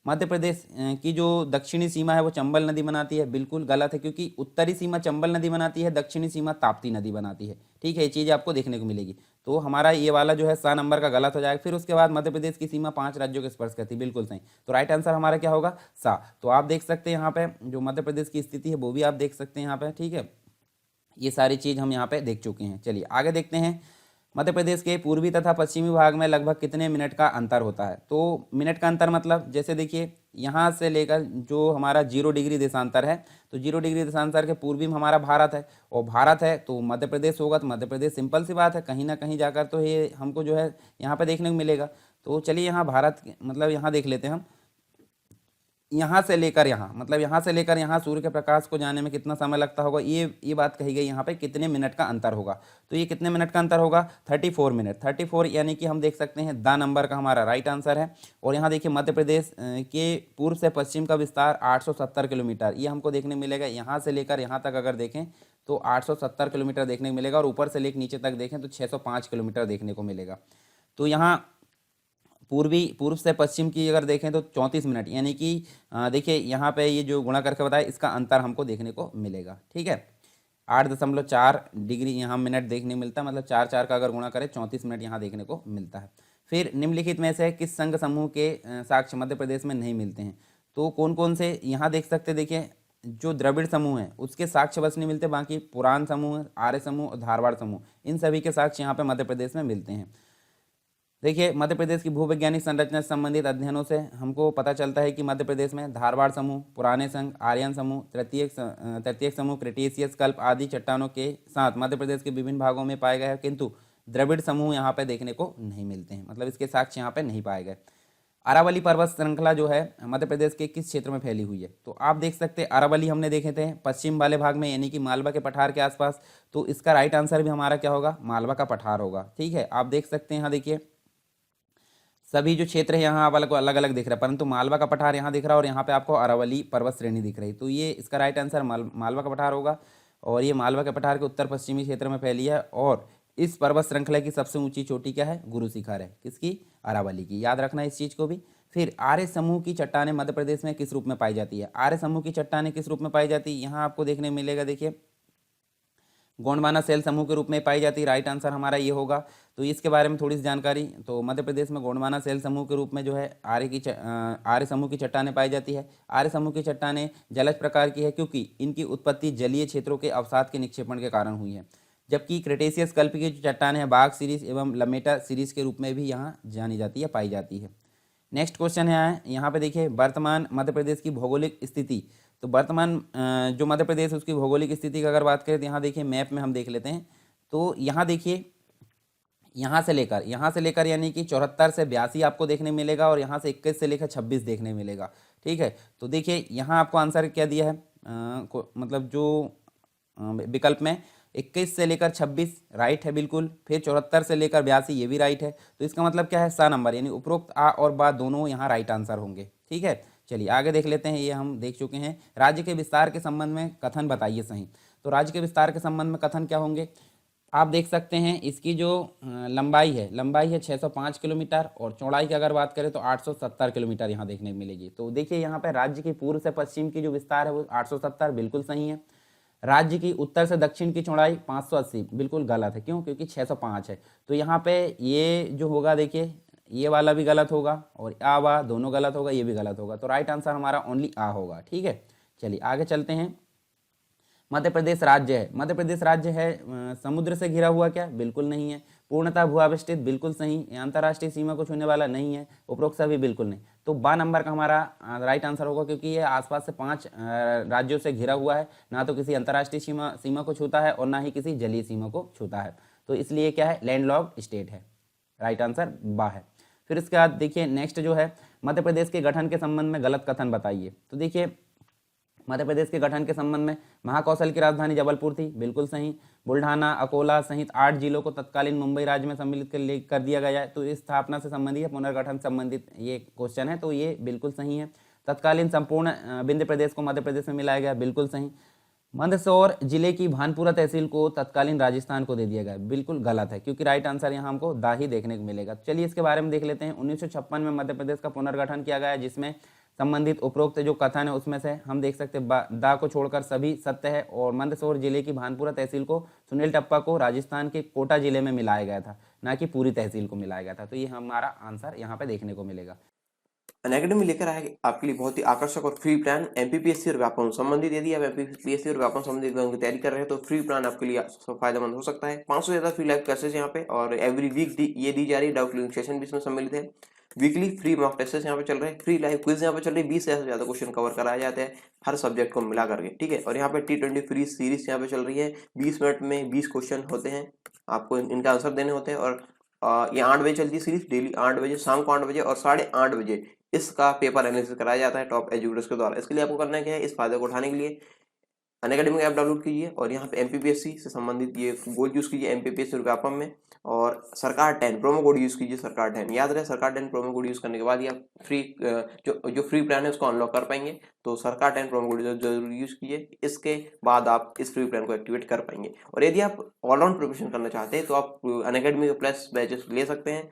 मध्य प्रदेश की जो दक्षिणी सीमा है वो चंबल नदी बनाती है, बिल्कुल गलत है, क्योंकि उत्तरी सीमा चंबल नदी बनाती है, दक्षिणी सीमा ताप्ती नदी बनाती है। ठीक है, ये चीज़ आपको देखने को मिलेगी। तो हमारा ये वाला जो है सा नंबर का गलत हो जाएगा। फिर उसके बाद मध्य प्रदेश की सीमा 5 राज्यों के स्पर्श करती है, बिल्कुल सही। तो राइट आंसर हमारा क्या होगा, सा। तो आप देख सकते हैं यहाँ पे जो मध्य प्रदेश की स्थिति है वो भी आप देख सकते हैं यहाँ पे। ठीक है, ये सारी चीज़ हम यहाँ पे देख चुके हैं। चलिए आगे देखते हैं। मध्य प्रदेश के पूर्वी तथा पश्चिमी भाग में लगभग कितने मिनट का अंतर होता है। तो मिनट का अंतर मतलब जैसे देखिए यहाँ से लेकर जो हमारा 0 डिग्री देशांतर है, तो 0 डिग्री देशांतर के पूर्वी में हमारा भारत है, और भारत है तो मध्य प्रदेश होगा। तो मध्य प्रदेश सिंपल सी बात है, कहीं ना कहीं जाकर तो ये हमको जो है यहाँ पे देखने को मिलेगा। तो चलिए यहाँ भारत मतलब यहाँ देख लेते हैं हम, यहाँ से लेकर यहाँ मतलब यहाँ से लेकर यहाँ सूर्य के प्रकाश को जाने में कितना समय लगता होगा, ये बात कही गई यहाँ पे कितने मिनट का अंतर होगा। तो ये कितने मिनट का अंतर होगा, 34 मिनट। 34 यानी कि हम देख सकते हैं द नंबर का हमारा राइट आंसर है। और यहाँ देखिए मध्य प्रदेश के पूर्व से पश्चिम का विस्तार 870 किलोमीटर ये हमको देखने मिलेगा। यहाँ से लेकर यहाँ तक अगर देखें तो 870 किलोमीटर देखने को मिलेगा, और ऊपर से लेकर नीचे तक देखें तो 605 किलोमीटर देखने को मिलेगा। तो यहाँ पूर्व से पश्चिम की अगर देखें तो 34 मिनट, यानी कि देखिए यहाँ पे ये जो गुणा करके बताया इसका अंतर हमको देखने को मिलेगा। ठीक है, 8.4 डिग्री यहाँ मिनट देखने मिलता है, मतलब 4 का अगर गुणा करें 34 मिनट यहाँ देखने को मिलता है। फिर निम्नलिखित में से किस संघ समूह के साक्ष्य मध्य प्रदेश में नहीं मिलते हैं। तो कौन कौन से यहाँ देख सकते, देखिए जो द्रविड़ समूह है उसके साक्ष्य बस नहीं मिलते, बाकी पुराण समूह, आर्य समूह और धारवाड़ समूह इन सभी के साक्ष्य यहाँ पे मध्य प्रदेश में मिलते हैं। देखिए मध्य प्रदेश की भूवैज्ञानिक संरचना से संबंधित अध्ययनों से हमको पता चलता है कि मध्य प्रदेश में धारवाड़ समूह, पुराने संघ, आर्यन समूह, तृतीयक समूह, क्रेटेशियस कल्प आदि चट्टानों के साथ मध्य प्रदेश के विभिन्न भागों में पाए गए हैं, किंतु द्रविड़ समूह यहाँ पे देखने को नहीं मिलते हैं, मतलब इसके साक्ष्य यहाँ पे नहीं पाए गए। अरावली पर्वत श्रृंखला जो है मध्य प्रदेश के किस क्षेत्र में फैली हुई है। तो आप देख सकते हैं अरावली हमने देखे थे पश्चिम वाले भाग में, यानी कि मालवा के पठार के आसपास। तो इसका राइट आंसर भी हमारा क्या होगा, मालवा का पठार होगा। ठीक है, आप देख सकते हैं यहाँ देखिए सभी जो क्षेत्र है यहाँ अलग अलग दिख रहा है, परंतु मालवा का पठार यहाँ दिख रहा है और यहाँ पे आपको अरावली पर्वत श्रेणी दिख रही। तो ये इसका राइट आंसर मालवा का पठार होगा, और ये मालवा के पठार के उत्तर पश्चिमी क्षेत्र में फैली है। और इस पर्वत श्रृंखला की सबसे ऊंची चोटी क्या है, गुरु शिखर है, किसकी, अरावली की। याद रखना इस चीज़ को भी। फिर आर्य समूह की चट्टानें मध्य प्रदेश में किस रूप में पाई जाती है। आर्य समूह की चट्टानें किस रूप में पाई जाती है, यहाँ आपको देखने मिलेगा, देखिए गोंडवाना सेल समूह के रूप में पाई जाती है। राइट आंसर हमारा ये होगा। तो इसके बारे में थोड़ी सी जानकारी, तो मध्य प्रदेश में गोंडवाना सेल समूह के रूप में जो है आर्य समूह की चट्टानें पाई जाती है। आर्य समूह की चट्टानें जलज प्रकार की है, क्योंकि इनकी उत्पत्ति जलीय क्षेत्रों के अवसाद के निक्षेपण के कारण हुई है। जबकि क्रेटेशियस कल्प की जो चट्टानें हैं बाघ सीरीज एवं लमेटा सीरीज के रूप में भी यहाँ जानी जाती है, पाई जाती है। नेक्स्ट क्वेश्चन है यहाँ पे देखिए वर्तमान मध्य प्रदेश की भौगोलिक स्थिति। तो वर्तमान जो मध्य प्रदेश उसकी भौगोलिक स्थिति की अगर बात करें तो यहाँ देखिए मैप में हम देख लेते हैं। तो यहाँ देखिए यहाँ से लेकर यानी कि 74 से 82 आपको देखने मिलेगा, और यहाँ से 21 से लेकर 26 देखने मिलेगा। ठीक है, तो देखिए यहाँ आपको आंसर क्या दिया है, मतलब जो विकल्प में 21 से लेकर 26 राइट है बिल्कुल, फिर 74 से लेकर 82 ये भी राइट है। तो इसका मतलब क्या है, सा नंबर, यानी उपरोक्त आ और बा दोनों यहाँ राइट आंसर होंगे। ठीक है, चलिए आगे देख लेते हैं। ये हम देख चुके हैं। राज्य के विस्तार के संबंध में कथन बताइए सही। तो राज्य के विस्तार के संबंध में कथन क्या होंगे, आप देख सकते हैं इसकी जो लंबाई है 605 किलोमीटर, और चौड़ाई की अगर बात करें तो 870 किलोमीटर यहाँ देखने को मिलेगी। तो देखिए यहाँ पे राज्य की पूर्व से पश्चिम की जो विस्तार है वो 870 बिल्कुल सही है। राज्य की उत्तर से दक्षिण की चौड़ाई 580 बिल्कुल गलत है, क्यों, क्योंकि 605 है। तो यहाँ पे ये जो होगा देखिए ये वाला भी गलत होगा, और आ वा दोनों गलत होगा, ये भी गलत होगा। तो राइट आंसर हमारा ओनली आ होगा। ठीक है, चलिए आगे चलते हैं। मध्य प्रदेश राज्य है समुद्र से घिरा हुआ क्या, बिल्कुल नहीं है। पूर्णतः भूआविष्टित, बिल्कुल सही। अंतर्राष्ट्रीय सीमा को छूने वाला नहीं है। उपरोक्त सभी बिल्कुल नहीं। तो बा नंबर का हमारा राइट आंसर होगा, क्योंकि ये आसपास से 5 राज्यों से घिरा हुआ है, ना तो किसी अंतर्राष्ट्रीय सीमा को छूता है और ना ही किसी जलीय सीमा को छूता है। तो इसलिए क्या है, लैंडलॉक्ड स्टेट है। राइट आंसर बा है। फिर इसके बाद देखिए नेक्स्ट जो है, मध्य प्रदेश के गठन के संबंध में गलत कथन बताइए। तो देखिए मध्य प्रदेश के गठन के संबंध में महाकौशल की राजधानी जबलपुर थी, बिल्कुल सही। बुल्ढाना, अकोला सहित 8 जिलों को तत्कालीन मुंबई राज्य में सम्मिलित कर दिया गया है। तो इस स्थापना से संबंधित है, पुनर्गठन संबंधित ये क्वेश्चन है, तो ये बिल्कुल सही है। तत्कालीन संपूर्ण विंध्य प्रदेश को मध्य प्रदेश में मिलाया गया, बिल्कुल सही। मंदसौर जिले की भानपुरा तहसील को तत्कालीन राजस्थान को दे दिया गया, बिल्कुल गलत है, क्योंकि राइट आंसर यहाँ हमको दा ही देखने को मिलेगा। चलिए इसके बारे में देख लेते हैं। 1956 में मध्य प्रदेश का पुनर्गठन किया गया, जिसमें संबंधित उपरोक्त जो कथन है उसमें से हम देख सकते हैं दा को छोड़कर सभी सत्य है। और मंदसौर जिले की भानपुरा तहसील को सुनील टप्पा को राजस्थान के कोटा जिले में मिलाया गया था, ना कि पूरी तहसील को मिलाया गया था। तो ये हमारा आंसर यहाँ पे देखने को मिलेगा। अनअकैडमी लेकर आए आपके लिए बहुत ही आकर्षक और फ्री प्लान एमपीपीएससी और व्यापम संबंधित। यदि आप एमपीपीएससी और व्यापम संबंधित एग्जाम की तैयारी कर रहे हैं तो फ्री प्लान आपके लिए फायदेमंद हो सकता है। 500 से ज्यादा फ्री लाइव क्लासेस यहाँ पे और एवरी वीक ये दी जा रही है। डाउट क्लियरिंग सेशन भी इसमें सम्मिलित है। वीकली फ्री मॉक टेस्ट यहाँ पे चल रहे हैं। फ्री लाइव क्विज यहाँ पे चल रही है। 20 से ज्यादा क्वेश्चन कवर कराए जाते हैं हर सब्जेक्ट को मिला करके, ठीक है। और यहाँ पे T20 फ्री सीरीज यहाँ पे चल रही है। 20 मिनट में 20 क्वेश्चन होते हैं, आपको इनका आंसर देने होते हैं। और ये 8 बजे चलती है सीरीज, डेली 8 बजे, शाम को 8 बजे और 8:30 बजे इसका पेपर एनालिसिस कराया जाता है टॉप एजुकेटर्स के द्वारा। इसके लिए आपको करना क्या है, इस फायदे को उठाने के लिए अनअकैडमी ऐप डाउनलोड कीजिए और यहाँ पे एमपीपीएससी से संबंधित ये गोल यूज कीजिए एमपीपीएससी और व्यापम में, और सरकार 10 प्रोमो कोड यूज कीजिए। सरकार 10 याद रहे, सरकार 10 प्रोमो कोड यूज करने के बाद ही आप फ्री जो फ्री प्लान है उसको अनलॉक कर पाएंगे। तो सरकार 10 प्रोमो कोड जरूर यूज कीजिए, इसके बाद आप इस फ्री प्लान को एक्टिवेट कर पाएंगे। और यदि आप ऑलराउंड प्रिपरेशन करना चाहते हैं तो आप अनअकैडमी के प्लस बैचेस ले सकते हैं।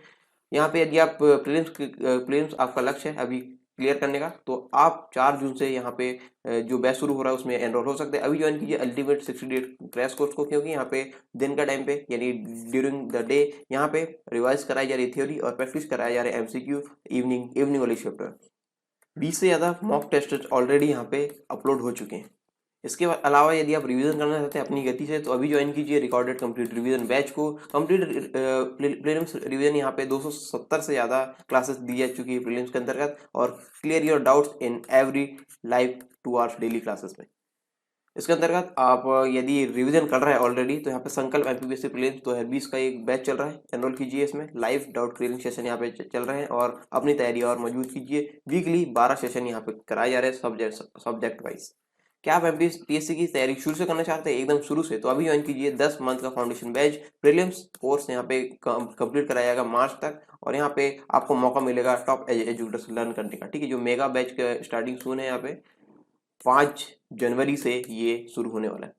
यहाँ पे यदि आप प्रीलिम्स आपका लक्ष्य है अभी क्लियर करने का, तो आप 4 जून से यहाँ पे जो बैच शुरू हो रहा है उसमें एनरोल हो सकते हैं। अभी ज्वाइन कीजिए अल्टीमेट 60 डे क्रैश कोर्स को, क्योंकि यहाँ पे दिन का टाइम पे यानी ड्यूरिंग द डे यहाँ पे रिवाइज कराई जा रही थ्योरी और प्रैक्टिस कराया जा रहा है एमसीक्यू इवनिंग वाली शिफ्ट में। 20 से ज़्यादा मॉक टेस्ट ऑलरेडी यहाँ पे अपलोड हो चुके हैं। इसके अलावा यदि आप रिवीजन करना चाहते हैं अपनी गति से तो अभी ज्वाइन कीजिए रिकॉर्डेड कंप्लीट रिवीजन बैच को। कंप्लीट प्रीलिम्स रिवीजन यहाँ पे 270 से ज़्यादा क्लासेस दी जा चुकी है प्रीलिम्स के अंतर्गत, और clear your doubts in every live 2 hours daily classes में। इसके अंतर्गत आप यदि रिवीजन कर रहे हैं ऑलरेडी तो यहाँ पे संकल्प एमपीपीएससी प्रीलिम्स 2020 का एक बैच चल रहा है, एनरोल कीजिए इसमें। लाइव डाउट क्लियरिंग सेशन यहाँ पे चल रहे हैं और अपनी तैयारी और मजबूत कीजिए। वीकली 12 सेशन यहाँ पे कराए जा रहे हैं सब्जेक्ट वाइज। क्या आप एमपीपीएससी की तैयारी शुरू से करना चाहते हैं एकदम शुरू से, तो अभी ज्वाइन कीजिए 10 मंथ का फाउंडेशन बैच प्रीलिम्स कोर्स यहाँ पे कंप्लीट कराया जाएगा मार्च तक, और यहाँ पे आपको मौका मिलेगा टॉप एजुकेटर्स लर्न करने का, ठीक है। जो मेगा बैच का स्टार्टिंग सून है यहाँ पे 5 जनवरी से ये शुरू होने वाला है।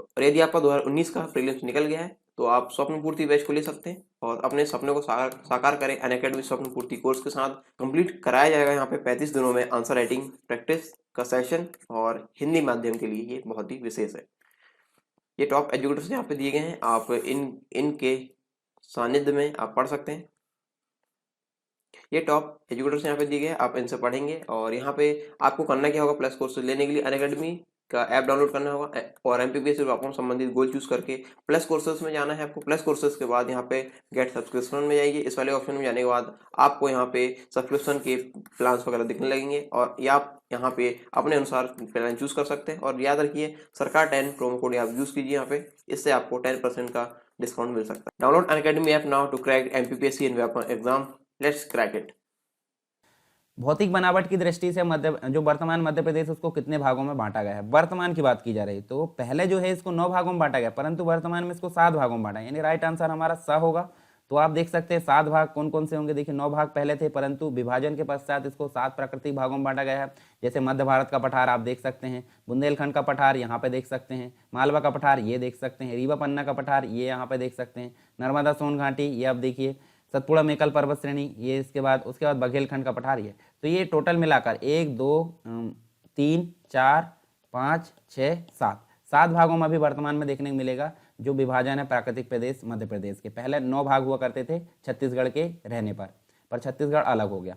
और यदि आपका 2019 का प्रीलिम्स निकल गया है तो आप स्वप्न पूर्ति बैच को ले सकते हैं और अपने सपने को साकार करें। अनअकैडमी स्वप्न पूर्ति कोर्स के साथ कंप्लीट कराया जाएगा यहाँ पे 35 दिनों में आंसर राइटिंग प्रैक्टिस का सेशन, और हिंदी माध्यम के लिए ये बहुत ही विशेष है। ये टॉप एजुकेटर्स यहाँ पे दिए गए हैं, आप इनके सानिध्य में आप पढ़ सकते हैं। ये टॉप एजुकेटर्स यहाँ पे दिए गए हैं, आप इनसे पढ़ेंगे। और यहाँ पे आपको करना क्या होगा, प्लस कोर्स लेने के लिए अनअकैडमी का ऐप डाउनलोड करना होगा और एमपीपीएससी व्यापम संबंधित गोल चूज करके प्लस कोर्सेज में जाना है आपको। प्लस कोर्सेज के बाद यहाँ पे गेट सब्सक्रिप्शन में जाइए। इस वाले ऑप्शन में जाने के बाद आपको यहाँ पे सब्सक्रिप्शन के प्लान्स वगैरह दिखने लगेंगे और ये आप यहाँ पे अपने अनुसार प्लान चूज कर सकते हैं। और याद रखिए सरकार 10 प्रोमो कोड आप यूज कीजिए यहाँ पे, इससे आपको 10% का डिस्काउंट मिल सकता है। Download Unacademy app now to crack MPPSC and Vyapam exam. Let's crack it. भौतिक बनावट की दृष्टि से जो वर्तमान मध्य प्रदेश उसको कितने भागों में बांटा गया है, वर्तमान की बात की जा रही है। तो पहले जो है इसको 9 भागों में बांटा गया, परंतु वर्तमान में इसको 7 भागों में बांटा, यानी राइट आंसर हमारा स होगा। तो आप देख सकते हैं 7 भाग कौन कौन से होंगे। देखिए 9 भाग पहले थे, परंतु विभाजन के पश्चात इसको 7 प्राकृतिक भागों में बांटा गया है। जैसे मध्य भारत का पठार आप देख सकते हैं, बुंदेलखंड का पठार यहाँ पे देख सकते हैं, मालवा का पठार ये देख सकते हैं, रीवा पन्ना का पठार ये यहाँ पे देख सकते हैं, नर्मदा सोन घाटी ये आप देखिए, सतपुड़ा मेकल पर्वत श्रेणी ये, उसके बाद बघेलखंड का पठार ये। तो ये टोटल मिलाकर 1 2 3 4 5 6 7 भागों में अभी वर्तमान में देखने को मिलेगा जो विभाजन है प्राकृतिक प्रदेश मध्य प्रदेश के। पहले 9 भाग हुआ करते थे छत्तीसगढ़ के रहने पर छत्तीसगढ़ अलग हो गया।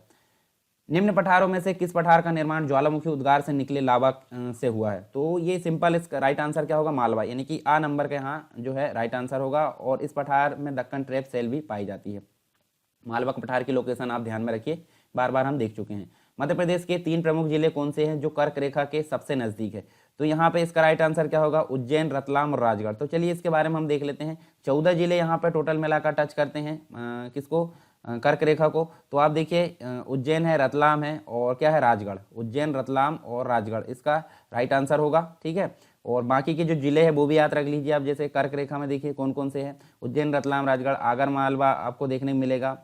निम्न पठारों में से किस पठार का निर्माण ज्वालामुखी उद्गार से निकले लावा से हुआ है? तो ये सिंपल, इसका राइट आंसर क्या होगा, मालवा, यानी कि आ नंबर के यहाँ जो है राइट आंसर होगा। और इस पठार में दक्कन ट्रैप सेल भी पाई जाती है। मालवा के पठार की लोकेशन आप ध्यान में रखिए, बार बार हम देख चुके हैं। मध्य प्रदेश के 3 प्रमुख जिले कौन से हैं जो कर्क रेखा के सबसे नजदीक है? तो यहाँ पे इसका राइट आंसर क्या होगा, उज्जैन, रतलाम और राजगढ़। तो चलिए इसके बारे में हम देख लेते हैं। 14 जिले यहाँ पे टोटल मिलाकर टच करते हैं किसको, कर्क रेखा को। तो आप देखिए उज्जैन है, रतलाम है और क्या है, राजगढ़। उज्जैन, रतलाम और राजगढ़ इसका राइट आंसर होगा, ठीक है। और बाकी के जो जिले हैं वो भी याद रख लीजिए आप, जैसे कर्क रेखा में देखिए कौन कौन से हैं, उज्जैन, रतलाम, राजगढ़, आगर मालवा आपको देखने को मिलेगा।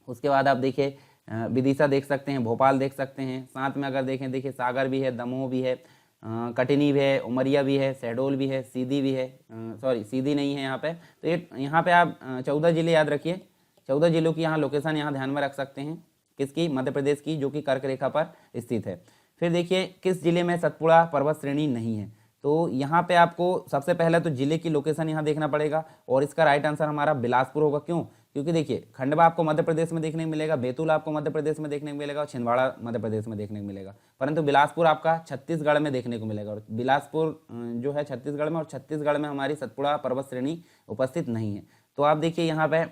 उसके बाद आप देखिए विदिशा देख सकते हैं, भोपाल देख सकते हैं, साथ में अगर देखें देखिए सागर भी है, दमोह भी है, कटनी भी है, उमरिया भी है, शहडोल भी है, सीधी भी है, सॉरी सीधी नहीं है यहाँ पे। तो ये यहाँ पे आप 14 जिले याद रखिए, 14 जिलों की यहाँ लोकेशन यहाँ ध्यान में रख सकते हैं, किसकी, मध्य प्रदेश की, जो कि कर्क रेखा पर स्थित है। फिर देखिए किस जिले में सतपुड़ा पर्वत श्रेणी नहीं है। तो यहाँ पे आपको सबसे पहले तो जिले की लोकेशन यहाँ देखना पड़ेगा और इसका राइट आंसर हमारा बिलासपुर होगा। क्यों, क्योंकि देखिए खंडवा आपको मध्य प्रदेश में देखने को मिलेगा, बैतूल आपको मध्य प्रदेश में देखने को मिलेगा और छिंदवाड़ा मध्य प्रदेश में देखने को मिलेगा, परंतु बिलासपुर आपका छत्तीसगढ़ में देखने को मिलेगा। और बिलासपुर जो है छत्तीसगढ़ में, और छत्तीसगढ़ में हमारी सतपुड़ा पर्वत श्रेणी उपस्थित नहीं है। तो आप देखिए यहाँ पे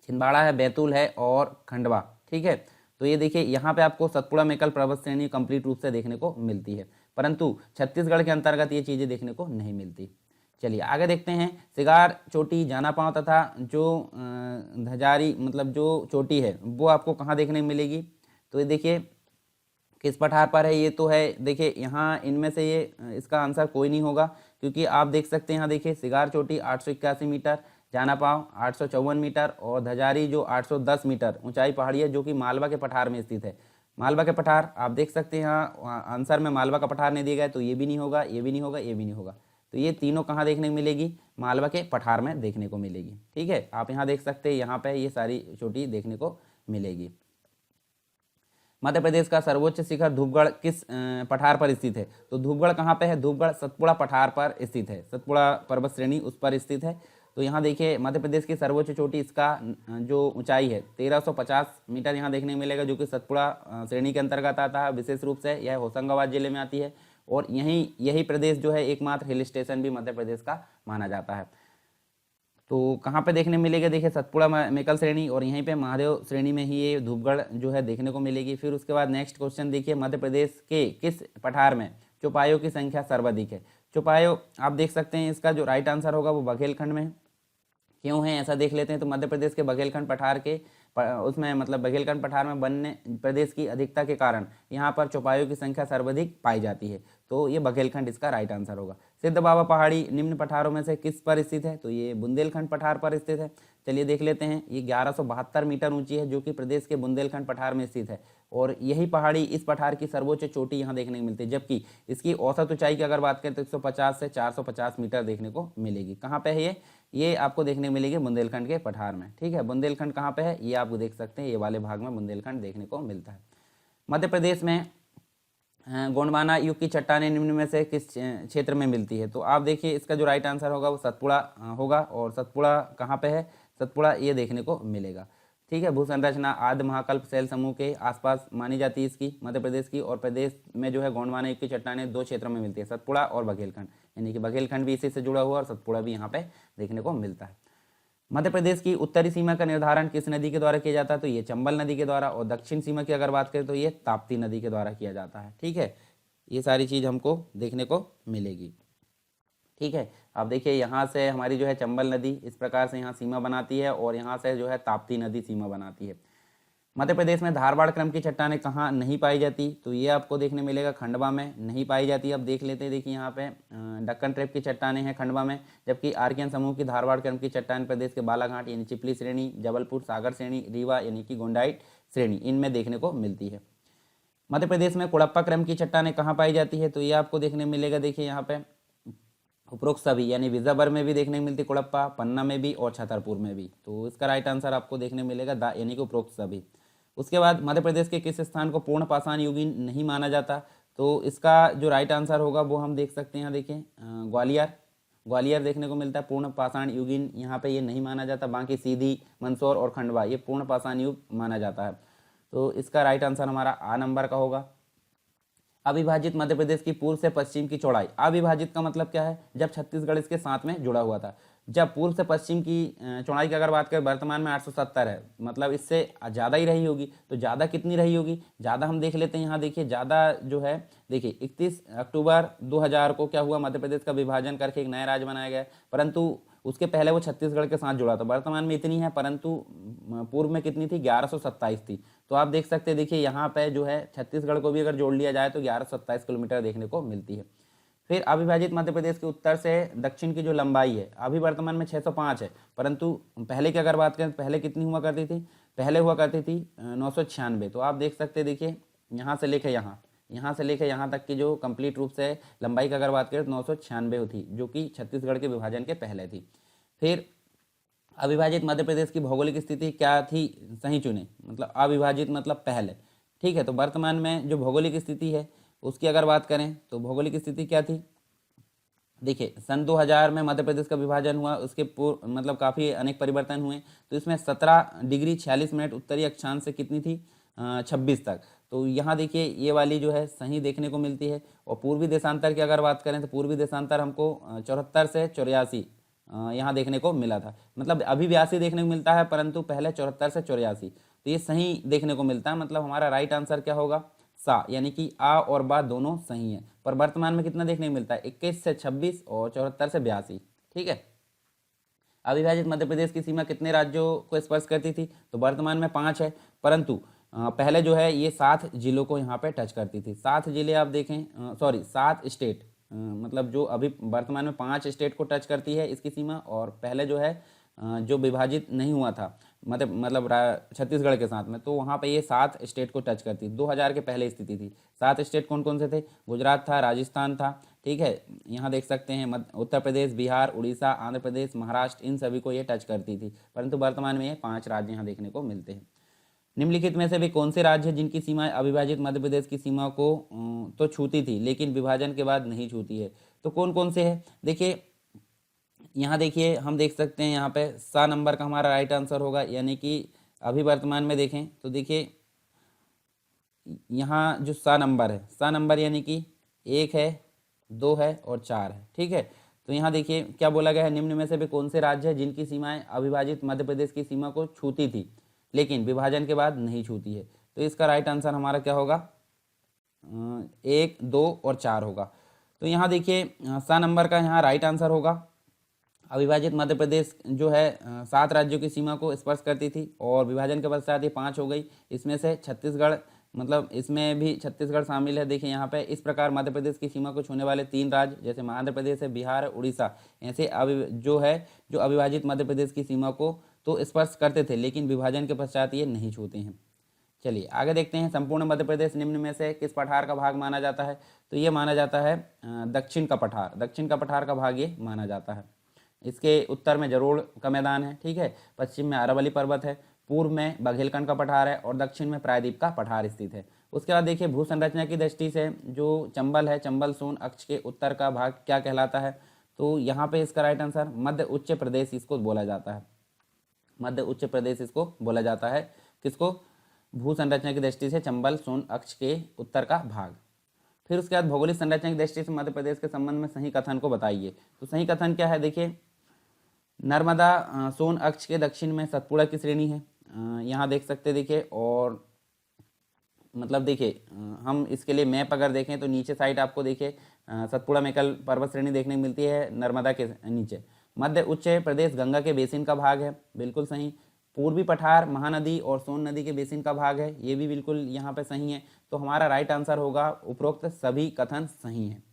छिंदवाड़ा है, बैतूल है और खंडवा, ठीक है। तो ये देखिए यहाँ पे आपको सतपुड़ा मेकल पर्वत श्रेणी कंप्लीट रूप से देखने को मिलती है, परंतु छत्तीसगढ़ के अंतर्गत ये चीज़ें देखने को नहीं मिलती। चलिए आगे देखते हैं। सिगार चोटी, जाना पांव तथा जो धजारी मतलब जो चोटी है वो आपको कहाँ देखने को मिलेगी। तो ये देखिए किस पठार पर है, ये तो है देखिए यहाँ इनमें से ये इसका आंसर कोई नहीं होगा, क्योंकि आप देख सकते हैं यहाँ देखिए सिगार चोटी 881 मीटर, जाना पांव 854 मीटर और धजारी जो 810 मीटर ऊंचाई पहाड़ी है, जो कि मालवा के पठार में स्थित है। मालवा के पठार आप देख सकते हैं यहाँ आंसर में मालवा का पठार नहीं दिया गया है, तो ये भी नहीं होगा, ये भी नहीं होगा, ये भी नहीं होगा। तो ये तीनों कहाँ देखने को मिलेगी, मालवा के पठार में देखने को मिलेगी, ठीक है। आप यहाँ देख सकते हैं, यहाँ पे ये सारी चोटी देखने को मिलेगी। मध्य प्रदेश का सर्वोच्च शिखर धूपगढ़ किस पठार पर स्थित है। तो धूपगढ़ कहाँ पे है, धूपगढ़ सतपुड़ा पठार पर स्थित है, सतपुड़ा पर्वत श्रेणी उस पर स्थित है। तो यहाँ देखिए मध्य प्रदेश की सर्वोच्च चोटी, इसका जो ऊंचाई है 1350 मीटर यहाँ देखने को मिलेगा, जो कि सतपुड़ा श्रेणी के अंतर्गत आता है। विशेष रूप से यह होशंगाबाद जिले में आती है और यही प्रदेश जो है एकमात्र हिल स्टेशन भी मध्य प्रदेश का माना जाता है। तो कहाँ पे देखने मिलेगा, देखिए सतपुड़ा मेकल श्रेणी और यहीं पे महादेव श्रेणी में ही ये धूपगढ़ जो है देखने को मिलेगी। फिर उसके बाद नेक्स्ट क्वेश्चन देखिए, मध्य प्रदेश के किस पठार में चौपायों की संख्या सर्वाधिक है। चौपायों आप देख सकते हैं, इसका जो राइट आंसर होगा वो बघेलखंड में है। क्यों है ऐसा देख लेते हैं। तो मध्य प्रदेश के बघेलखंड पठार के उसमें मतलब बघेलखंड पठार में बनने प्रदेश की अधिकता के कारण यहाँ पर चौपायों की संख्या सर्वाधिक पाई जाती है। तो ये बघेलखंड इसका राइट आंसर होगा। सिद्ध बाबा पहाड़ी निम्न पठारों में से किस पर स्थित है। तो ये बुंदेलखंड पठार पर स्थित है। चलिए देख लेते हैं। ये 1172 मीटर ऊंची है, जो कि प्रदेश के बुंदेलखंड पठार में स्थित है और यही पहाड़ी इस पठार की सर्वोच्च चोटी यहाँ देखने को मिलती है, जबकि इसकी औसत ऊंचाई की अगर बात करें तो 150 से 450 मीटर देखने को मिलेगी। कहाँ पे है ये आपको देखने मिलेगी बुंदेलखंड के पठार में। ठीक है, बुंदेलखंड कहाँ पे है ये आप देख सकते हैं, ये वाले भाग में बुंदेलखंड देखने को मिलता है। मध्य प्रदेश में गोंडवाना युग की चट्टानें निम्न में से किस क्षेत्र में मिलती है। तो आप देखिए इसका जो राइट आंसर होगा वो सतपुड़ा होगा और सतपुड़ा कहाँ पे है, सतपुड़ा ये देखने को मिलेगा। ठीक है, भू संरचना आदि महाकल्प शैल समूह के आसपास मानी जाती है इसकी मध्य प्रदेश की, और प्रदेश में जो है गोंडवाना युग की चट्टानें 2 क्षेत्रों में मिलती है, सतपुड़ा और बघेलखंड, यानी कि बघेलखंड भी इसी से जुड़ा हुआ और सतपुड़ा भी यहाँ पे देखने को मिलता है। मध्य प्रदेश की उत्तरी सीमा का निर्धारण किस नदी के द्वारा किया जाता है। तो ये चंबल नदी के द्वारा, और दक्षिण सीमा की अगर बात करें तो ये ताप्ती नदी के द्वारा किया जाता है। ठीक है, ये सारी चीज़ हमको देखने को मिलेगी। ठीक है, अब देखिए यहाँ से हमारी जो है चंबल नदी इस प्रकार से यहाँ सीमा बनाती है और यहाँ से जो है ताप्ती नदी सीमा बनाती है। मध्य प्रदेश में धारवाड़ क्रम की चट्टानें कहाँ नहीं पाई जाती। तो ये आपको देखने मिलेगा खंडवा में नहीं पाई जाती। अब देख लेते हैं, देखिए यहाँ पे डक्कन ट्रेप की चट्टानें हैं खंडवा में, जबकि आर्कियन समूह की धारवाड़ क्रम की चट्टान प्रदेश के बालाघाट यानी चिपली श्रेणी, जबलपुर सागर श्रेणी, रीवा यानी कि गोंडाइट श्रेणी इनमें देखने को मिलती है। मध्य प्रदेश में कुड़प्पा क्रम की चट्टानें कहाँ पाई जाती है। तो ये आपको देखने मिलेगा, देखिए यहाँ पे उपरोक्त सभी यानी विजावर में भी देखने को मिलती है कुड़प्पा, पन्ना में भी और छतरपुर में भी। तो इसका राइट आंसर आपको देखने मिलेगा यानी कि उपरोक्त सभी। उसके बाद मध्य प्रदेश के किस स्थान को पूर्ण पाषाण युगीन नहीं माना जाता। तो इसका जो राइट आंसर होगा वो हम देख सकते हैं, यहाँ देखिए ग्वालियर देखने को मिलता है पूर्ण पाषाण युगीन, यहाँ पे ये नहीं माना जाता। बाकी सीधी, मंदसौर और खंडवा ये पूर्ण पाषाण युग माना जाता है। तो इसका राइट आंसर हमारा आ नंबर का होगा। अविभाजित मध्य प्रदेश की पूर्व से पश्चिम की चौड़ाई। अविभाजित का मतलब क्या है, जब छत्तीसगढ़ इसके साथ में जुड़ा हुआ था। जब पूर्व से पश्चिम की चौड़ाई की अगर बात करें वर्तमान में 870 है, मतलब इससे ज़्यादा ही रही होगी। तो ज़्यादा कितनी रही होगी, ज़्यादा हम देख लेते हैं। यहाँ देखिए ज़्यादा जो है, देखिए 31 अक्टूबर 2000 को क्या हुआ, मध्य प्रदेश का विभाजन करके एक नया राज्य बनाया गया, परंतु उसके पहले वो छत्तीसगढ़ के साथ जुड़ा था। वर्तमान में इतनी है, परंतु पूर्व में कितनी थी, 1127 थी। तो आप देख सकते हैं, देखिए यहाँ पे जो है छत्तीसगढ़ को भी अगर जोड़ लिया जाए तो 1127 किलोमीटर देखने को मिलती है। फिर अविभाजित मध्य प्रदेश के उत्तर से दक्षिण की जो लंबाई है अभी वर्तमान में 605 है, परंतु पहले की अगर बात करें पहले कितनी हुआ करती थी, पहले हुआ करती थी 996। तो आप देख सकते हैं, देखिए यहाँ से लेकर यहाँ से लेकर यहाँ तक की जो कंप्लीट रूप से लंबाई की अगर बात करें तो 996 थी, जो कि छत्तीसगढ़ के विभाजन के पहले थी। फिर अविभाजित मध्य प्रदेश की भौगोलिक स्थिति क्या थी, सही चुने, मतलब अविभाजित मतलब पहले, ठीक है। तो वर्तमान में जो भौगोलिक स्थिति है उसकी अगर बात करें तो भौगोलिक स्थिति क्या थी, देखिए सन 2000 में मध्य प्रदेश का विभाजन हुआ, उसके पूर्व मतलब काफ़ी अनेक परिवर्तन हुए। तो इसमें 17 डिग्री 46 मिनट उत्तरी अक्षांश से कितनी थी, 26 तक। तो यहाँ देखिए ये वाली जो है सही देखने को मिलती है। और पूर्वी देशांतर की अगर बात करें तो पूर्वी देशांतर हमको 74 से 84 यहाँ देखने को मिला था, मतलब अभी 82 देखने को मिलता है, परंतु पहले 74 से 84। तो ये सही देखने को मिलता है, मतलब हमारा राइट आंसर क्या होगा, सा, यानी कि आ और बा दोनों सही हैं। पर वर्तमान में कितना देखने को मिलता है, 21 से 26 और 74 से 82, ठीक है। अविभाजित मध्य प्रदेश की सीमा कितने राज्यों को स्पर्श करती थी, तो वर्तमान में 5 है, परंतु पहले जो है ये 7 जिलों को यहाँ पे टच करती थी। 7 जिले आप देखें, सॉरी 7 स्टेट, मतलब जो अभी वर्तमान में 5 स्टेट को टच करती है इसकी सीमा, और पहले जो है जो विभाजित नहीं हुआ था मतलब छत्तीसगढ़ के साथ में, तो वहाँ पे ये 7 स्टेट को टच करती, 2000 के पहले स्थिति थी। 7 स्टेट कौन कौन से थे, गुजरात था, राजस्थान था, ठीक है, यहाँ देख सकते हैं उत्तर प्रदेश, बिहार, उड़ीसा, आंध्र प्रदेश, महाराष्ट्र, इन सभी को ये टच करती थी, परंतु वर्तमान में ये 5 राज्य यहाँ देखने को मिलते हैं। निम्नलिखित में से भी कौन से राज्य हैं जिनकी सीमाएं अविभाजित मध्य प्रदेश की सीमा को तो छूती थी लेकिन विभाजन के बाद नहीं छूती है, तो कौन कौन से हैं, देखिए यहाँ देखिए हम देख सकते हैं, यहाँ पे सा नंबर का हमारा राइट आंसर होगा, यानी कि अभी वर्तमान में देखें तो देखिए यहाँ जो सा नंबर है, सा नंबर यानी कि 1 है, 2 है और 4 है, ठीक है। तो यहाँ देखिए क्या बोला गया है, निम्न में से भी कौन से राज्य है जिनकी सीमाएं अविभाजित मध्य प्रदेश की सीमा को छूती थी लेकिन विभाजन के बाद नहीं छूती है। तो इसका राइट आंसर हमारा क्या होगा, 1, 2 और 4 होगा। तो यहाँ देखिए सा नंबर का यहाँ राइट आंसर होगा। अविभाजित मध्य प्रदेश जो है 7 राज्यों की सीमा को स्पर्श करती थी और विभाजन के पश्चात ये 5 हो गई। इसमें से छत्तीसगढ़, मतलब इसमें भी छत्तीसगढ़ शामिल है। देखिए यहाँ पे इस प्रकार मध्य प्रदेश की सीमा को छूने वाले 3 राज्य जैसे आंध्र प्रदेश है, बिहार है, उड़ीसा, ऐसे जो अविभाजित मध्य प्रदेश की सीमा को तो स्पर्श करते थे लेकिन विभाजन के पश्चात ये नहीं छूते हैं। चलिए आगे देखते हैं, संपूर्ण मध्य प्रदेश निम्न में से किस पठार का भाग माना जाता है, तो ये माना जाता है दक्षिण का पठार, दक्षिण का पठार का भाग ये माना जाता है। इसके उत्तर में जरोड़ का मैदान है, ठीक है, पश्चिम में अरावली पर्वत है, पूर्व में बघेलखंड का पठार है और दक्षिण में प्रायद्वीप का पठार स्थित है। उसके बाद देखिए भू संरचना की दृष्टि से जो चंबल है, चंबल सोन अक्ष के उत्तर का भाग क्या कहलाता है, तो यहाँ पे इसका राइट आंसर मध्य उच्च प्रदेश इसको बोला जाता है, मध्य उच्च प्रदेश इसको बोला जाता है। किसको, भू संरचना की दृष्टि से चंबल सोन अक्ष के उत्तर का भाग। फिर उसके बाद भौगोलिक संरचना की दृष्टि से मध्य प्रदेश के संबंध में सही कथन को बताइए, तो सही कथन क्या है, देखिए नर्मदा सोन अक्ष के दक्षिण में सतपुड़ा की श्रेणी है, यहाँ देख सकते देखिए, और मतलब देखिए हम इसके लिए मैप अगर देखें तो नीचे साइड आपको देखिए सतपुड़ा मेकल पर्वत श्रेणी देखने को मिलती है नर्मदा के नीचे। मध्य उच्च प्रदेश गंगा के बेसिन का भाग है, बिल्कुल सही। पूर्वी पठार महानदी और सोन नदी के बेसिन का भाग है, ये भी बिल्कुल यहाँ पे सही है। तो हमारा राइट आंसर होगा उपरोक्त सभी कथन सही हैं।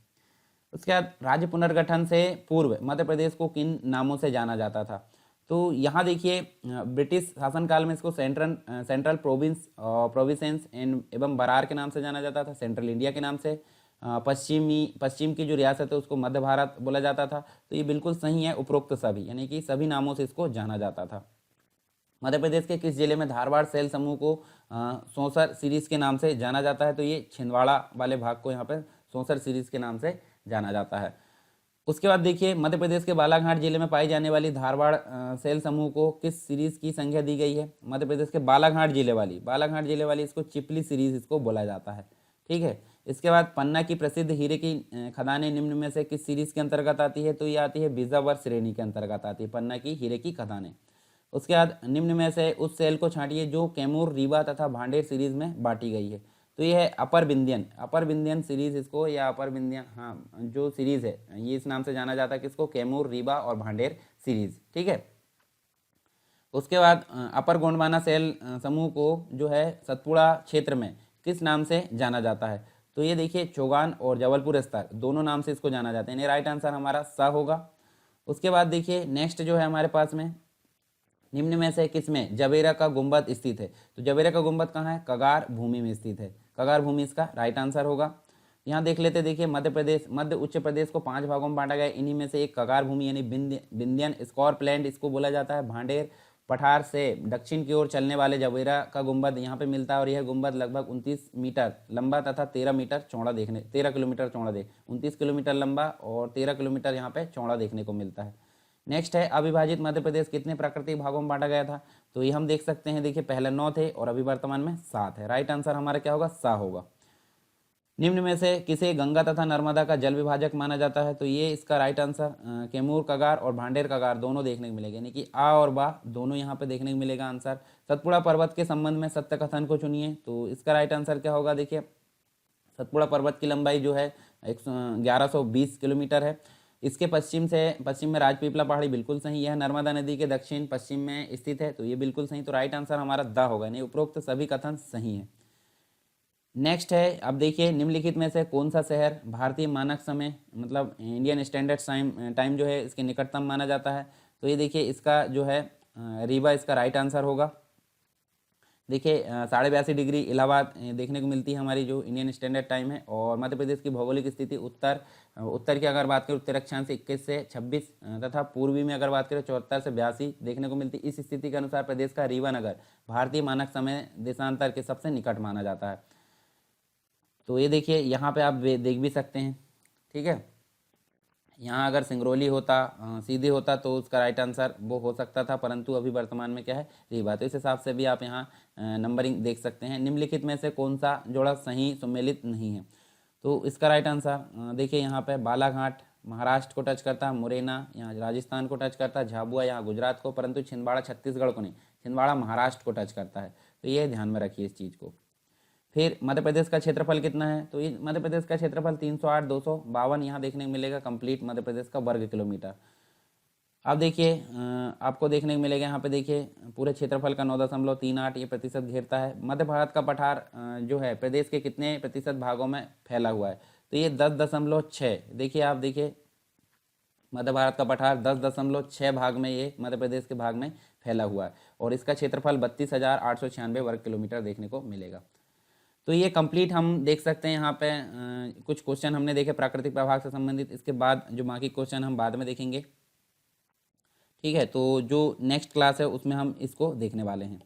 उसके बाद राज्य पुनर्गठन से पूर्व मध्य प्रदेश को किन नामों से जाना जाता था, तो यहाँ देखिए ब्रिटिश शासनकाल में इसको सेंट्रल प्रोविंसेंस एवं बरार के नाम से जाना जाता था, सेंट्रल इंडिया के नाम से। पश्चिम की जो रियासत है उसको मध्य भारत बोला जाता था। तो ये बिल्कुल सही है, उपरोक्त सभी, यानी कि सभी नामों से इसको जाना जाता था। मध्य प्रदेश के किस जिले में धारवाड़ सेल समूह को सौंसर सीरीज के नाम से जाना जाता है, तो ये छिंदवाड़ा वाले भाग को यहाँ पे सौंसर सीरीज के नाम से जाना जाता है। उसके बाद देखिए मध्य प्रदेश के बालाघाट जिले में पाई जाने वाली धारवाड़ सेल समूह को किस सीरीज की संज्ञा दी गई है, मध्य प्रदेश के बालाघाट जिले वाली इसको चिपली सीरीज इसको बोला जाता है। ठीक है। इसके बाद पन्ना की प्रसिद्ध हीरे की खदानें निम्न में से किस सीरीज के अंतर्गत आती है? तो ये आती है बीजावर श्रेणी के अंतर्गत आती है पन्ना की हीरे की खदानें। उसके बाद निम्न में से उस सेल को छांटिए जो कैमूर, रीवा तथा भांडेर सीरीज में बांटी गई है। तो ये है अपर विंध्यन सीरीज इसको, या अपर विंध्यन, हाँ जो सीरीज है ये इस नाम से जाना जाता है किसको? कैमूर, रीवा और भांडेर सीरीज। ठीक है। उसके बाद अपर गोंडवाना सेल समूह को जो है सतपुड़ा क्षेत्र में किस नाम से जाना जाता है? तो ये देखिए चौगान और जबलपुर स्तर दोनों नाम से इसको जाना जाता है, यानी राइट आंसर हमारा सा होगा। उसके बाद देखिए नेक्स्ट जो है हमारे पास में निम्न में से किसमें जवेरा का गुंबद स्थित है? तो जवेरा का गुंबद कहाँ है? कगार भूमि में स्थित है। कगार भूमि इसका राइट आंसर होगा। यहाँ देख लेते, देखिए मध्य उच्च प्रदेश को 5 भागों में बांटा गया। इन्हीं में से एक कगार भूमि यानी विंध्यन स्कॉर्पलैंड इसको बोला जाता है। भांडेर पठार से दक्षिण की ओर चलने वाले जवेरा का गुंबद यहाँ पे मिलता है और यह गुंबद लगभग 29 मीटर लंबा तथा 13 मीटर चौड़ा 13 किलोमीटर चौड़ा 29 किलोमीटर लंबा और 13 किलोमीटर यहाँ पे चौड़ा देखने को मिलता है। नेक्स्ट है अविभाजित मध्य प्रदेश कितने प्राकृतिक भागों में बांटा गया था? तो ये हम देख सकते हैं, देखिए पहले 9 थे और अभी वर्तमान में 7 है। राइट आंसर हमारा क्या होगा? सा होगा। निम्न में से किसे गंगा तथा नर्मदा का जल विभाजक माना जाता है? तो ये इसका राइट आंसर कैमूर कगार और भांडेर कगार दोनों देखने को मिलेगा, यानी कि आ और बा दोनों यहाँ पे देखने को मिलेगा आंसर। सतपुड़ा पर्वत के संबंध में सत्य कथन को चुनिए। तो इसका राइट आंसर क्या होगा? देखिए सतपुड़ा पर्वत की लंबाई जो है 1120 किलोमीटर है। इसके पश्चिम में राजपीपला पहाड़ी बिल्कुल सही। यह नर्मदा नदी के दक्षिण पश्चिम में स्थित है, तो ये बिल्कुल सही। तो राइट आंसर हमारा द होगा, यानी उपरोक्त सभी कथन सही है। नेक्स्ट है, अब देखिए निम्नलिखित में से कौन सा शहर भारतीय मानक समय मतलब इंडियन स्टैंडर्ड टाइम जो है इसके निकटतम माना जाता है? तो ये देखिए इसका जो है रीवा इसका राइट आंसर होगा। देखिए 82.5 डिग्री इलाहाबाद देखने को मिलती है हमारी जो इंडियन स्टैंडर्ड टाइम है। और मध्य प्रदेश की भौगोलिक स्थिति उत्तर की अगर बात करें उत्तर अक्षांश 21 से 26 तथा पूर्वी में अगर बात करें 74 से 82 देखने को मिलती है। इस स्थिति के अनुसार प्रदेश का रीवा नगर भारतीय मानक समय देशांतर के सबसे निकट माना जाता है। तो ये देखिए यहाँ पे आप देख भी सकते हैं। ठीक है, यहाँ अगर सिंगरौली होता सीधे होता तो उसका राइट आंसर वो हो सकता था, परंतु अभी वर्तमान में क्या है? रीवा। तो इस हिसाब से भी आप यहाँ नंबरिंग देख सकते हैं। निम्नलिखित में से कौन सा जोड़ा सही सम्मिलित नहीं है? तो इसका राइट आंसर देखिए यहाँ पे बालाघाट महाराष्ट्र को टच करता है, मुरैना यहाँ राजस्थान को टच करता है, झाबुआ यहाँ गुजरात को, परंतु छिंदवाड़ा छत्तीसगढ़ को नहीं, छिंदवाड़ा महाराष्ट्र को टच करता है। तो ये ध्यान में रखिए इस चीज़ को। फिर मध्य प्रदेश का क्षेत्रफल कितना है? तो ये मध्य प्रदेश का क्षेत्रफल 308,252 यहाँ देखने को मिलेगा कंप्लीट मध्य प्रदेश का वर्ग किलोमीटर। अब देखिए आपको देखने को मिलेगा यहाँ पे देखिए पूरे क्षेत्रफल का 9.38 ये प्रतिशत घेरता है। मध्य भारत का पठार जो है प्रदेश के कितने प्रतिशत भागों में फैला हुआ है? तो ये 10.6। देखिए आप देखिए मध्य भारत का पठार 10.6 भाग में ये मध्य प्रदेश के भाग में फैला हुआ है और इसका क्षेत्रफल 32,896 वर्ग किलोमीटर देखने को मिलेगा। तो ये कंप्लीट हम देख सकते हैं यहाँ पे कुछ क्वेश्चन हमने देखे प्राकृतिक प्रभाग से संबंधित। इसके बाद जो बाकी क्वेश्चन हम बाद में देखेंगे। ठीक है, तो जो नेक्स्ट क्लास है उसमें हम इसको देखने वाले हैं।